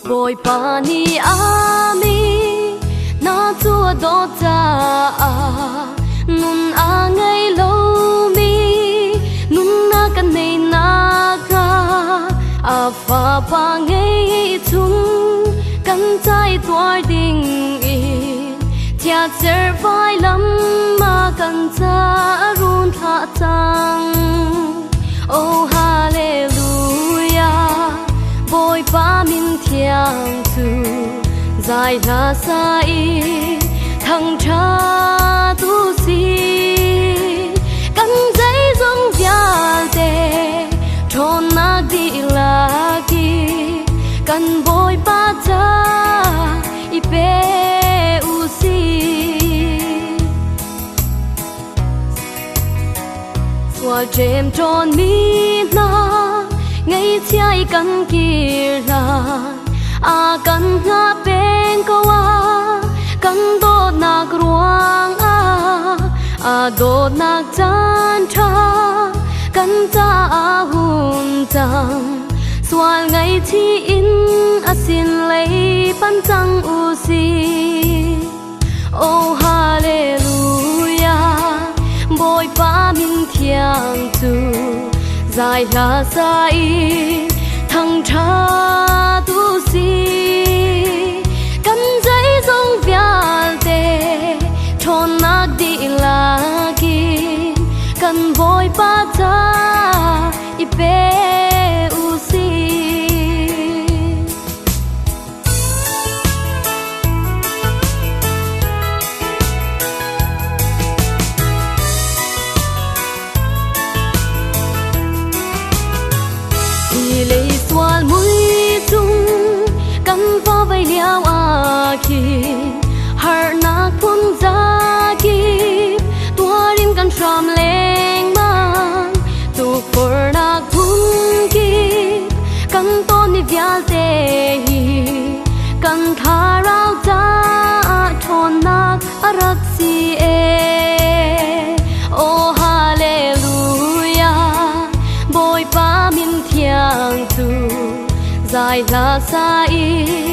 Boy pani ami na chua do cha nun a ngay lâu mi nun na kan nei na ka a pha pa ngay chung kan chai toar ding in tia cher vai lam ma kan cha run tha chang oh hallelujah boy pa min thiang tu dài là sai thằng cha tu si căn giấy giống nhà tê tròn nát đi là ki căn bôi ba cha ipe usi qua đêm tròn mi na ngày trái căn kia là a kan nga pen ko a kan do nak ruang a do nak chan tha kan cha a hun chang swal ngai thi in a sin lei pan chang u si oh hallelujah boy pa min thiang tu dài là sai thằng cha tu si căn giấy giống vía tê tròn nát đi là ki căn vội ba cha ipe usi thì lấy xoal mũi chung căn phá vây liao a ki har nak pun za ki tua rim kan tram leng man tu for nak pun ki kan ton ni vial te hi kan tha rau cha thon nak arak si e oh hallelujah boy pa min thiang tu dài là sai